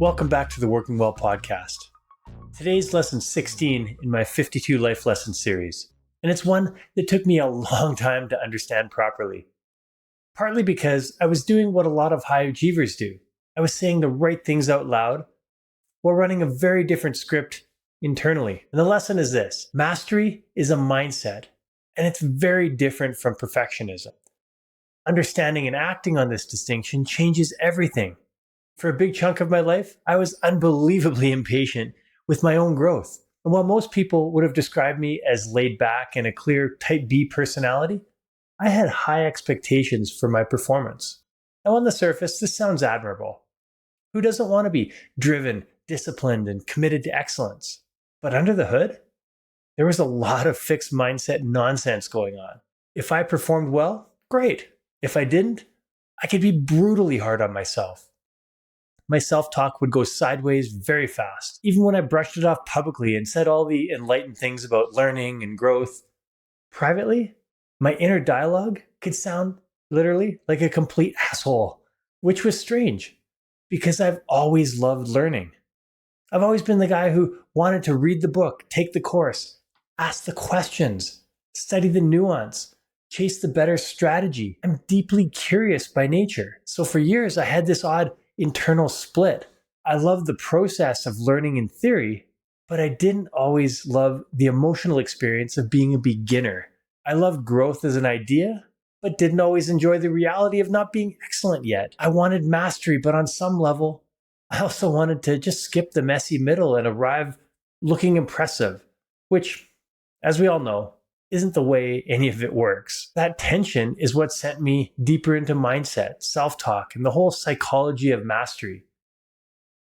Welcome back to the Working Well podcast. Today's lesson 16 in my 52 life lessons series, and it's one that took me a long time to understand properly. Partly because I was doing what a lot of high achievers do. I was saying the right things out loud while running a very different script internally. And the lesson is this: mastery is a mindset, and it's very different from perfectionism. Understanding and acting on this distinction changes everything. For a big chunk of my life, I was unbelievably impatient with my own growth. And while most people would have described me as laid back and a clear type B personality, I had high expectations for my performance. Now, on the surface, this sounds admirable. Who doesn't want to be driven, disciplined, and committed to excellence? But under the hood, there was a lot of fixed mindset nonsense going on. If I performed well, great. If I didn't, I could be brutally hard on myself. My self-talk would go sideways very fast, even when I brushed it off publicly and said all the enlightened things about learning and growth. Privately, my inner dialogue could sound literally like a complete asshole, which was strange because I've always loved learning. I've always been the guy who wanted to read the book, take the course, ask the questions, study the nuance, chase the better strategy. I'm deeply curious by nature. So for years, I had this odd internal split. I loved the process of learning in theory, but I didn't always love the emotional experience of being a beginner. I loved growth as an idea, but didn't always enjoy the reality of not being excellent yet. I wanted mastery, but on some level, I also wanted to just skip the messy middle and arrive looking impressive, which, as we all know, isn't the way any of it works. That tension is what sent me deeper into mindset, self-talk, and the whole psychology of mastery.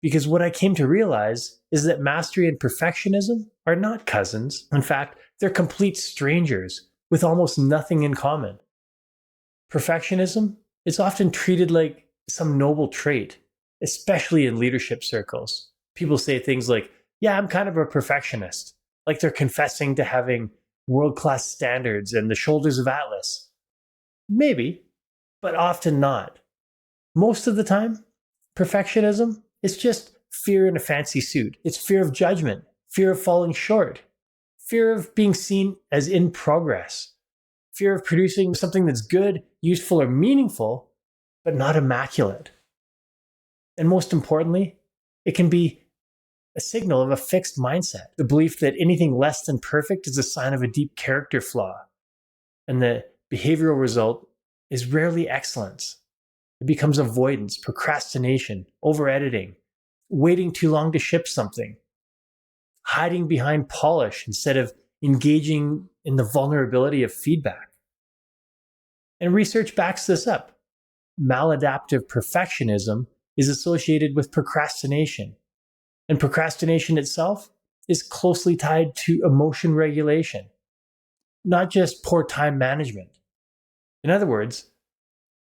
Because what I came to realize is that mastery and perfectionism are not cousins. In fact, they're complete strangers with almost nothing in common. Perfectionism is often treated like some noble trait, especially in leadership circles. People say things like, yeah, I'm kind of a perfectionist, like they're confessing to having world-class standards and the shoulders of Atlas. Maybe, but often not. Most of the time, perfectionism is just fear in a fancy suit. It's fear of judgment, fear of falling short, fear of being seen as in progress, fear of producing something that's good, useful, or meaningful, but not immaculate. And most importantly, it can be a signal of a fixed mindset, the belief that anything less than perfect is a sign of a deep character flaw, and the behavioral result is rarely excellence. It becomes avoidance, procrastination, over-editing, waiting too long to ship something, hiding behind polish instead of engaging in the vulnerability of feedback. And research backs this up. Maladaptive perfectionism is associated with procrastination. And procrastination itself is closely tied to emotion regulation, not just poor time management. In other words,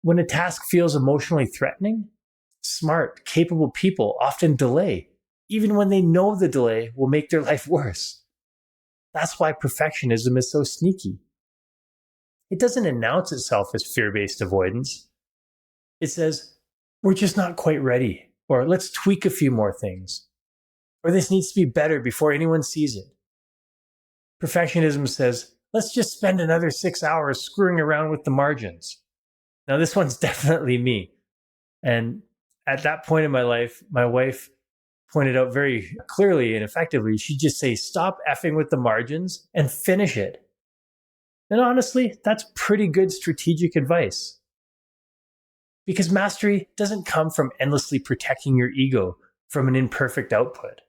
when a task feels emotionally threatening, smart, capable people often delay, even when they know the delay will make their life worse. That's why perfectionism is so sneaky. It doesn't announce itself as fear-based avoidance. It says, we're just not quite ready, or let's tweak a few more things, or this needs to be better before anyone sees it. Perfectionism says, let's just spend another 6 hours screwing around with the margins. Now, this one's definitely me. And at that point in my life, my wife pointed out very clearly and effectively, she'd just say, stop effing with the margins and finish it. And honestly, that's pretty good strategic advice. Because mastery doesn't come from endlessly protecting your ego from an imperfect output.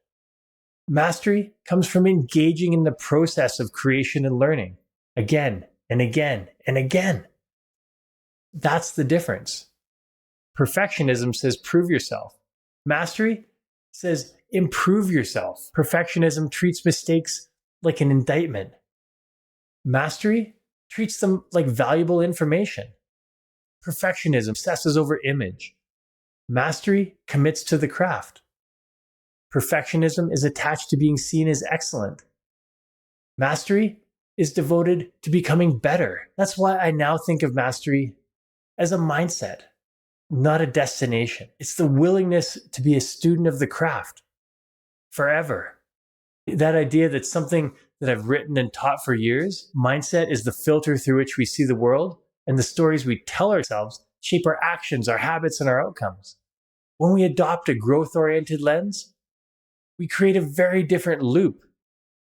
Mastery comes from engaging in the process of creation and learning again and again and again. That's the difference. Perfectionism says prove yourself. Mastery says improve yourself. Perfectionism treats mistakes like an indictment. Mastery treats them like valuable information. Perfectionism obsesses over image. Mastery commits to the craft. Perfectionism is attached to being seen as excellent. Mastery is devoted to becoming better. That's why I now think of mastery as a mindset. not a destination. It's the willingness to be a student of the craft forever. That idea that something that I've written and taught for years, mindset is the filter through which we see the world, and the stories we tell ourselves shape our actions, our habits, and our outcomes. When we adopt a growth-oriented lens, we create a very different loop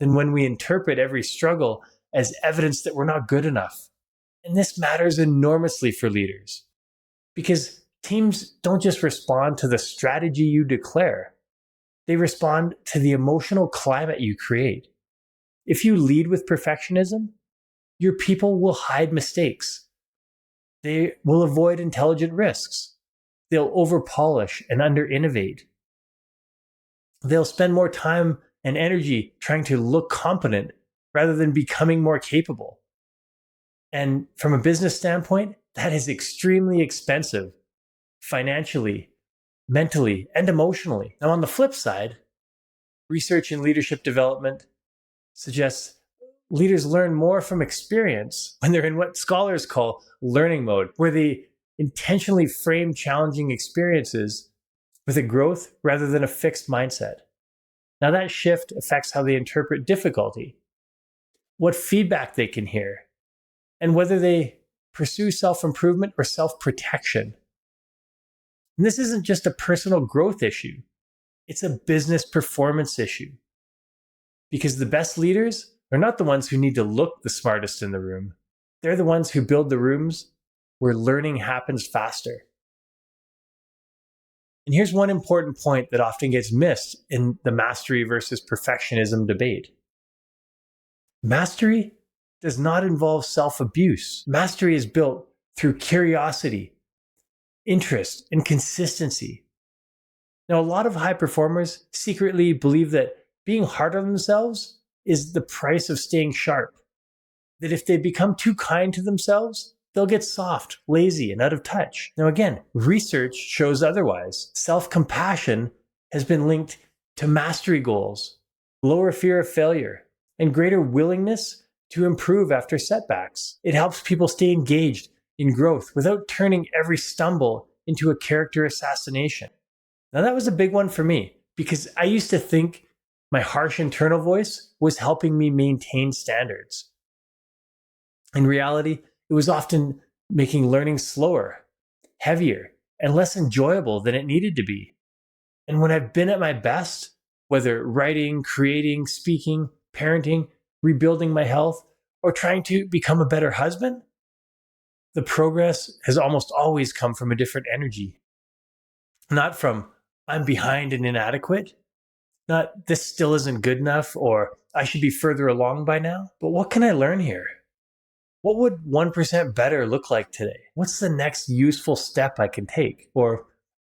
than when we interpret every struggle as evidence that we're not good enough. And this matters enormously for leaders, because teams don't just respond to the strategy you declare, they respond to the emotional climate you create. If you lead with perfectionism, your people will hide mistakes. They will avoid intelligent risks. They'll over-polish and under-innovate. They'll spend more time and energy trying to look competent rather than becoming more capable. And from a business standpoint, that is extremely expensive financially, mentally, and emotionally. Now, on the flip side, research in leadership development suggests leaders learn more from experience when they're in what scholars call learning mode, where they intentionally frame challenging experiences with a growth rather than a fixed mindset. Now, that shift affects how they interpret difficulty, what feedback they can hear, and whether they pursue self-improvement or self-protection. And this isn't just a personal growth issue, it's a business performance issue. Because the best leaders are not the ones who need to look the smartest in the room. They're the ones who build the rooms where learning happens faster. And here's one important point that often gets missed in the mastery versus perfectionism debate. Mastery does not involve self-abuse. Mastery is built through curiosity, interest, and consistency. Now, a lot of high performers secretly believe that being hard on themselves is the price of staying sharp. That if they become too kind to themselves, they'll get soft, lazy, and out of touch. Now again, research shows otherwise. Self-compassion has been linked to mastery goals, lower fear of failure, and greater willingness to improve after setbacks. It helps people stay engaged in growth without turning every stumble into a character assassination. Now that was a big one for me, because I used to think my harsh internal voice was helping me maintain standards. In reality, it was often making learning slower, heavier, and less enjoyable than it needed to be. And when I've been at my best, whether writing, creating, speaking, parenting, rebuilding my health, or trying to become a better husband, the progress has almost always come from a different energy. Not from, I'm behind and inadequate, not, this still isn't good enough, or I should be further along by now, but what can I learn here? What would 1% better look like today? What's the next useful step I can take? Or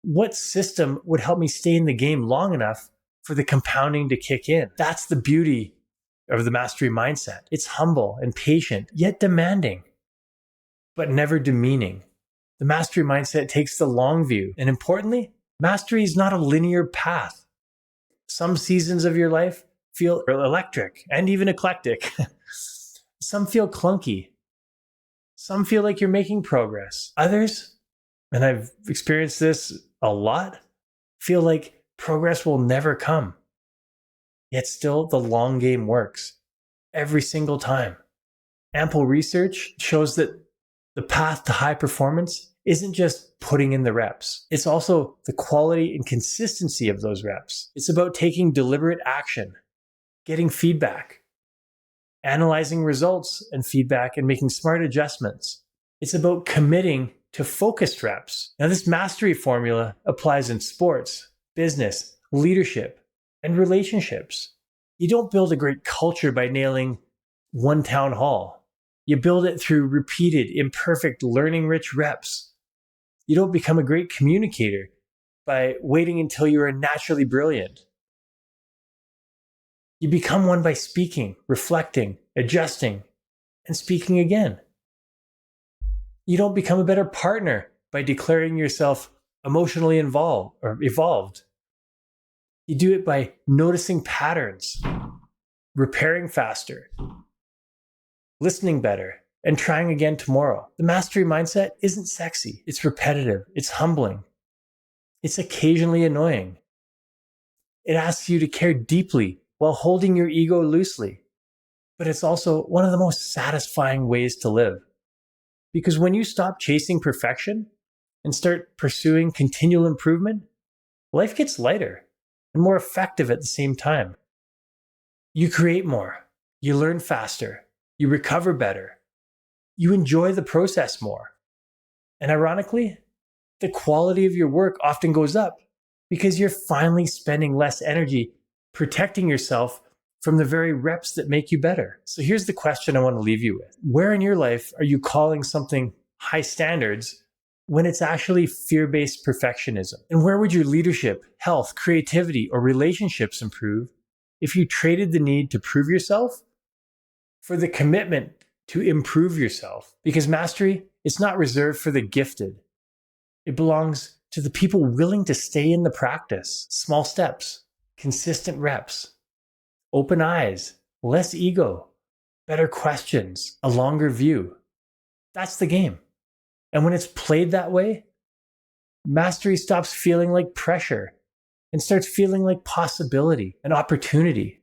what system would help me stay in the game long enough for the compounding to kick in? That's the beauty of the mastery mindset. It's humble and patient, yet demanding, but never demeaning. The mastery mindset takes the long view. And importantly, mastery is not a linear path. Some seasons of your life feel electric and even eclectic. Some feel clunky. Some feel like you're making progress. Others, and I've experienced this a lot, feel like progress will never come. Yet still, the long game works every single time. Ample research shows that the path to high performance isn't just putting in the reps. It's also the quality and consistency of those reps. It's about taking deliberate action, getting feedback, analyzing results and feedback, and making smart adjustments. It's about committing to focused reps. Now, this mastery formula applies in sports, business, leadership, and relationships. You don't build a great culture by nailing one town hall. You build it through repeated, imperfect, learning-rich reps. You don't become a great communicator by waiting until you are naturally brilliant. You become one by speaking, reflecting, adjusting, and speaking again. You don't become a better partner by declaring yourself emotionally involved or evolved. You do it by noticing patterns, repairing faster, listening better, and trying again tomorrow. The mastery mindset isn't sexy. It's repetitive. It's humbling. It's occasionally annoying. It asks you to care deeply while holding your ego loosely. But it's also one of the most satisfying ways to live. Because when you stop chasing perfection and start pursuing continual improvement, life gets lighter and more effective at the same time. You create more, you learn faster, you recover better, you enjoy the process more. And ironically, the quality of your work often goes up because you're finally spending less energy protecting yourself from the very reps that make you better. So here's the question I want to leave you with. Where in your life are you calling something high standards when it's actually fear-based perfectionism? And where would your leadership, health, creativity, or relationships improve if you traded the need to prove yourself for the commitment to improve yourself? Because mastery is not reserved for the gifted. It belongs to the people willing to stay in the practice. Small steps, consistent reps, open eyes, less ego, better questions, a longer view. That's the game. And when it's played that way, mastery stops feeling like pressure and starts feeling like possibility and opportunity.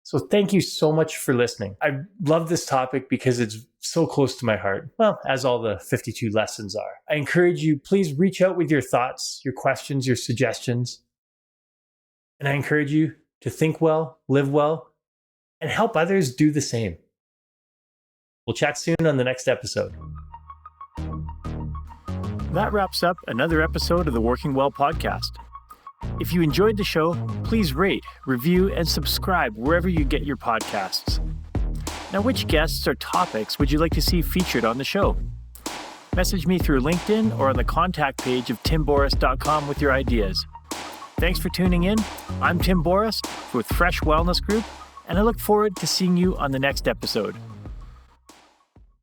So thank you so much for listening. I love this topic because it's so close to my heart. Well, as all the 52 lessons are. I encourage you, please reach out with your thoughts, your questions, your suggestions. And I encourage you to think well, live well, and help others do the same. We'll chat soon on the next episode. That wraps up another episode of the Working Well podcast. If you enjoyed the show, please rate, review, and subscribe wherever you get your podcasts. Now, which guests or topics would you like to see featured on the show? Message me through LinkedIn or on the contact page of timborys.com with your ideas. Thanks for tuning in. I'm Tim Borys with Fresh Wellness Group, and I look forward to seeing you on the next episode.